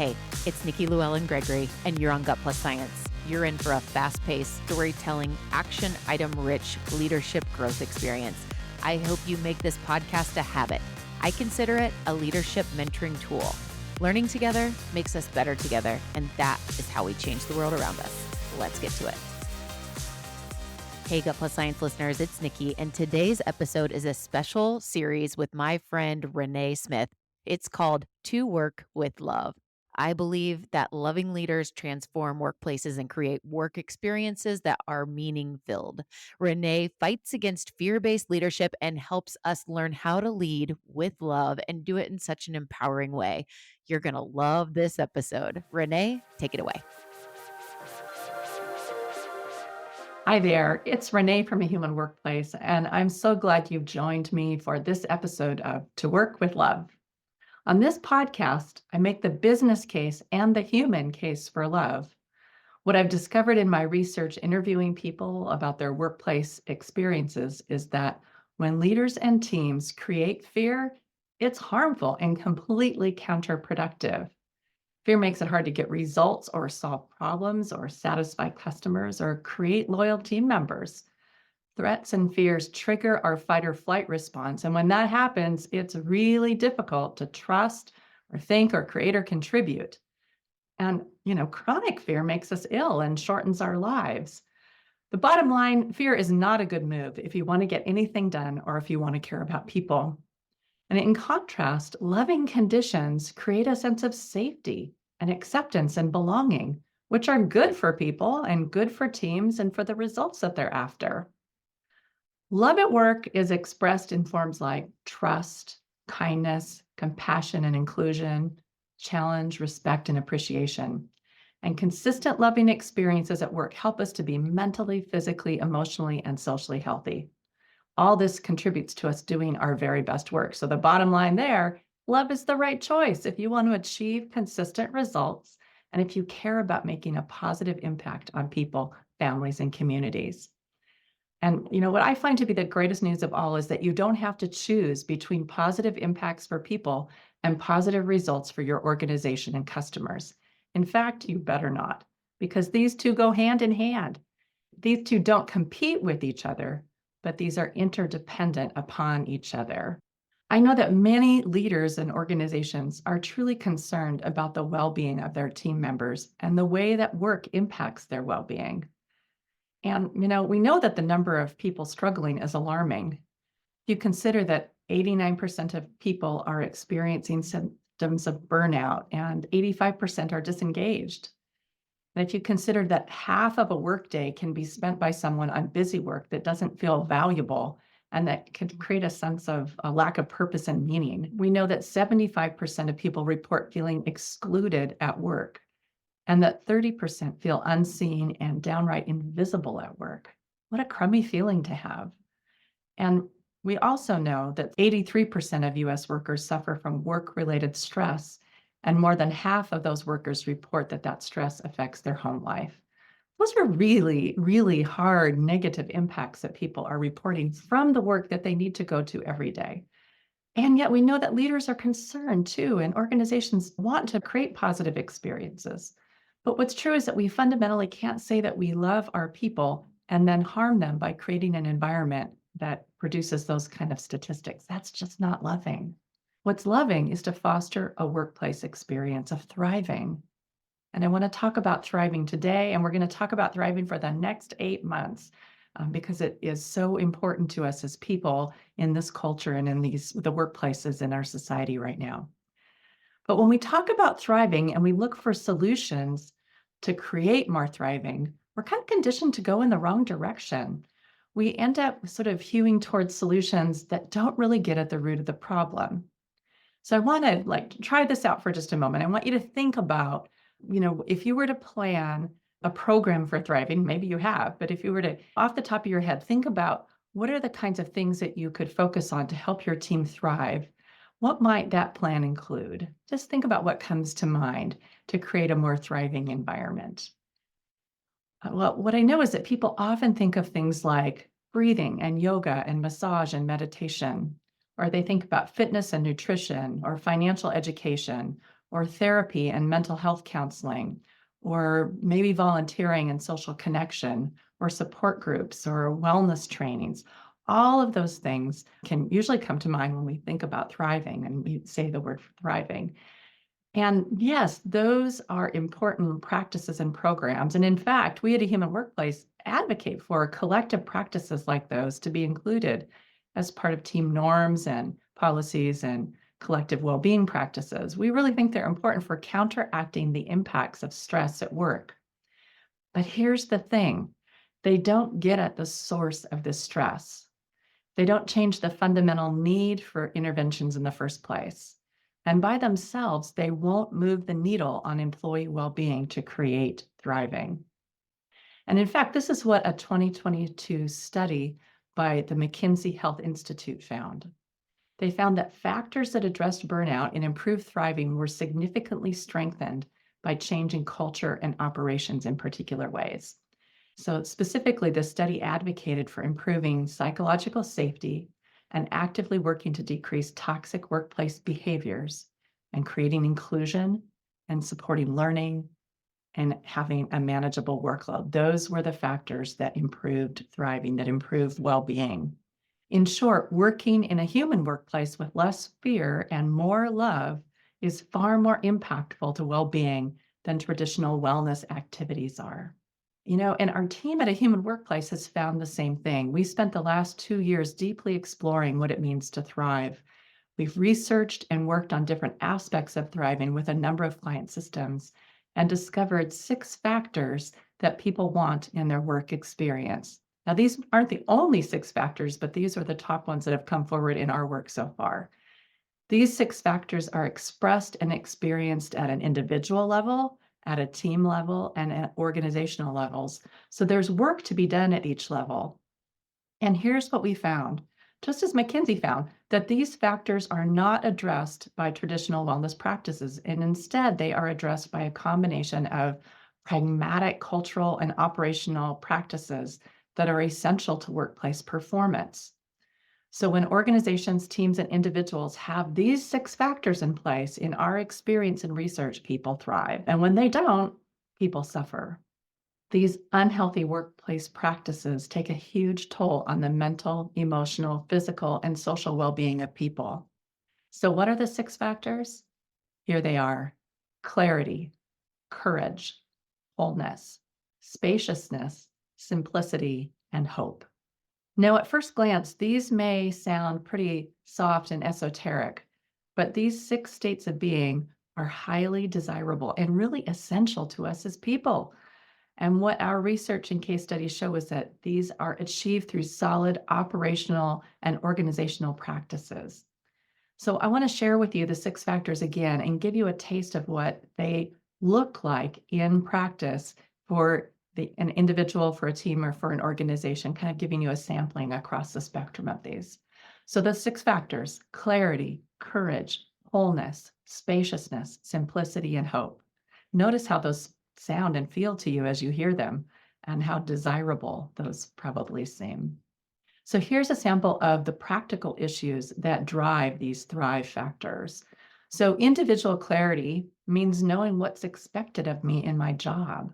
Hey, it's Nikki Llewellyn Gregory, and you're on Gut Plus Science. You're in for a fast-paced, storytelling, action item-rich leadership growth experience. I hope you make this podcast a habit. I consider it a leadership mentoring tool. Learning together makes us better together, and that is how we change the world around us. Let's get to it. Hey, Gut Plus Science listeners, it's Nikki, and today's episode is a special series with my friend Renée Smith. It's called To Work with Love. I believe that loving leaders transform workplaces and create work experiences that are meaning-filled. Renée fights against fear-based leadership and helps us learn how to lead with love and do it in such an empowering way. You're going to love this episode. Renée, take it away. Hi there, it's Renée from A Human Workplace, and I'm so glad you've joined me for this episode of To Work with Love. On this podcast, I make the business case and the human case for love. What I've discovered in my research interviewing people about their workplace experiences is that when leaders and teams create fear, it's harmful and completely counterproductive. Fear makes it hard to get results or solve problems or satisfy customers or create loyal team members. Threats and fears trigger our fight or flight response. And when that happens, it's really difficult to trust or think or create or contribute. And, chronic fear makes us ill and shortens our lives. The bottom line, fear is not a good move if you want to get anything done or if you want to care about people. And in contrast, loving conditions create a sense of safety and acceptance and belonging, which are good for people and good for teams and for the results that they're after. Love at work is expressed in forms like trust, kindness, compassion and inclusion, challenge, respect, and appreciation. And consistent loving experiences at work help us to be mentally, physically, emotionally, and socially healthy. All this contributes to us doing our very best work. So the bottom line there, love is the right choice if you want to achieve consistent results and if you care about making a positive impact on people, families, and communities. And what I find to be the greatest news of all is that you don't have to choose between positive impacts for people and positive results for your organization and customers. In fact, you better not, because these two go hand in hand. These two don't compete with each other, but these are interdependent upon each other. I know that many leaders and organizations are truly concerned about the well-being of their team members and the way that work impacts their well-being. And, we know that the number of people struggling is alarming. If you consider that 89% of people are experiencing symptoms of burnout and 85% are disengaged. And if you consider that half of a workday can be spent by someone on busy work that doesn't feel valuable and that can create a sense of a lack of purpose and meaning, we know that 75% of people report feeling excluded at work, and that 30% feel unseen and downright invisible at work. What a crummy feeling to have. And we also know that 83% of US workers suffer from work-related stress, and more than half of those workers report that stress affects their home life. Those are really, really hard negative impacts that people are reporting from the work that they need to go to every day. And yet we know that leaders are concerned too, and organizations want to create positive experiences. But what's true is that we fundamentally can't say that we love our people and then harm them by creating an environment that produces those kind of statistics. That's just not loving. What's loving is to foster a workplace experience of thriving. And I want to talk about thriving today, and we're going to talk about thriving for the next 8 months because it is so important to us as people in this culture and in the workplaces in our society right now. But when we talk about thriving and we look for solutions to create more thriving, we're kind of conditioned to go in the wrong direction. We end up sort of hewing towards solutions that don't really get at the root of the problem. So I want to try this out for just a moment. I want you to think about, if you were to plan a program for thriving, maybe you have, but if you were to, off the top of your head, think about what are the kinds of things that you could focus on to help your team thrive. What might that plan include? Just think about what comes to mind to create a more thriving environment. Well, what I know is that people often think of things like breathing and yoga and massage and meditation, or they think about fitness and nutrition or financial education or therapy and mental health counseling, or maybe volunteering and social connection, or support groups or wellness trainings. All of those things can usually come to mind when we think about thriving and we say the word thriving. And yes, those are important practices and programs. And in fact, we at a Human Workplace advocate for collective practices like those to be included as part of team norms and policies and collective well-being practices. We really think they're important for counteracting the impacts of stress at work. But here's the thing, they don't get at the source of the stress. They don't change the fundamental need for interventions in the first place. And by themselves, they won't move the needle on employee well-being to create thriving. And in fact, this is what a 2022 study by the McKinsey Health Institute found. They found that factors that addressed burnout and improved thriving were significantly strengthened by changing culture and operations in particular ways. So specifically, the study advocated for improving psychological safety and actively working to decrease toxic workplace behaviors and creating inclusion and supporting learning and having a manageable workload. Those were the factors that improved thriving, that improved well-being. In short, working in a human workplace with less fear and more love is far more impactful to well-being than traditional wellness activities are. And our team at a Human Workplace has found the same thing. We spent the last 2 years deeply exploring what it means to thrive. We've researched and worked on different aspects of thriving with a number of client systems and discovered 6 factors that people want in their work experience. Now, these aren't the only 6 factors, but these are the top ones that have come forward in our work so far. These 6 factors are expressed and experienced at an individual level, at a team level, and at organizational levels. So there's work to be done at each level. And here's what we found, just as McKinsey found, that these factors are not addressed by traditional wellness practices, and instead they are addressed by a combination of pragmatic cultural and operational practices that are essential to workplace performance. So when organizations, teams, and individuals have these 6 factors in place, in our experience and research, people thrive. And when they don't, people suffer. These unhealthy workplace practices take a huge toll on the mental, emotional, physical, and social well-being of people. So what are the 6 factors? Here they are: clarity, courage, wholeness, spaciousness, simplicity, and hope. Now, at first glance, these may sound pretty soft and esoteric, but these 6 states of being are highly desirable and really essential to us as people. And what our research and case studies show is that these are achieved through solid operational and organizational practices. So I want to share with you the 6 factors again and give you a taste of what they look like in practice for an individual, for a team, or for an organization, kind of giving you a sampling across the spectrum of these. So the 6 factors: clarity, courage, wholeness, spaciousness, simplicity, and hope. Notice how those sound and feel to you as you hear them, and how desirable those probably seem. So here's a sample of the practical issues that drive these thrive factors. So individual clarity means knowing what's expected of me in my job.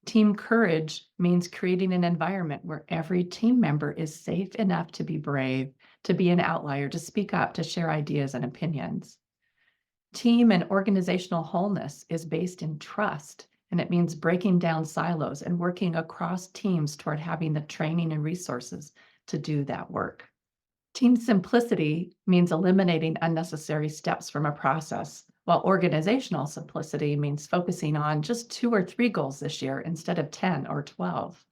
Team courage means creating an environment where every team member is safe enough to be brave, to be an outlier, to speak up, to share ideas and opinions. Team and organizational wholeness is based in trust, and it means breaking down silos and working across teams toward having the training and resources to do that work. Team simplicity means eliminating unnecessary steps from a process, while organizational simplicity means focusing on just 2 or 3 goals this year instead of 10 or 12.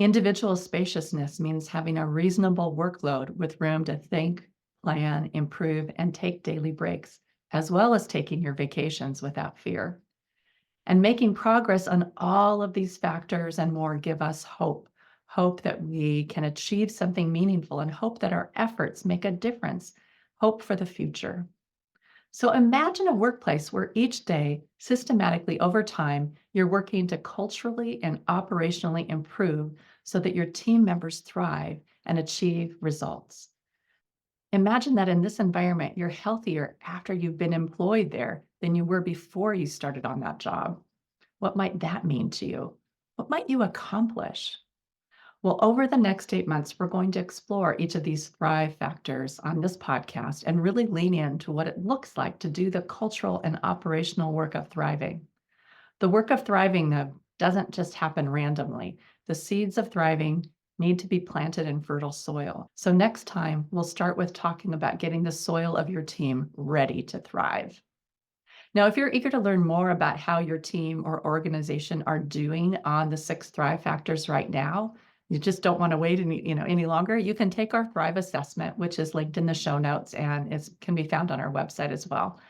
Individual spaciousness means having a reasonable workload with room to think, plan, improve, and take daily breaks, as well as taking your vacations without fear. And making progress on all of these factors and more give us hope. Hope that we can achieve something meaningful and hope that our efforts make a difference. Hope for the future. So imagine a workplace where each day, systematically over time, you're working to culturally and operationally improve so that your team members thrive and achieve results. Imagine that in this environment, you're healthier after you've been employed there than you were before you started on that job. What might that mean to you? What might you accomplish? Well, over the next 8 months, we're going to explore each of these thrive factors on this podcast and really lean into what it looks like to do the cultural and operational work of thriving. The work of thriving, though, doesn't just happen randomly. The seeds of thriving need to be planted in fertile soil. So, next time, we'll start with talking about getting the soil of your team ready to thrive. Now, if you're eager to learn more about how your team or organization are doing on the 6 Thrive factors right now, you just don't want to wait any longer, you can take our Thrive assessment, which is linked in the show notes and it can be found on our website as well.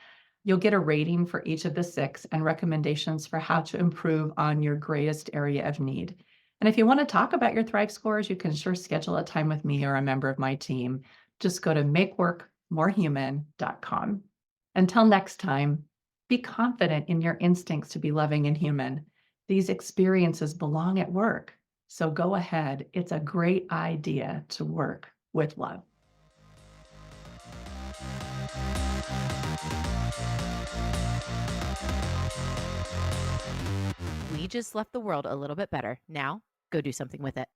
You'll get a rating for each of the 6 and recommendations for how to improve on your greatest area of need. And if you want to talk about your Thrive scores, you can sure schedule a time with me or a member of my team. Just go to makeworkmorehuman.com. Until next time, be confident in your instincts to be loving and human. These experiences belong at work. So go ahead. It's a great idea to work with love. We just left the world a little bit better. Now, go do something with it.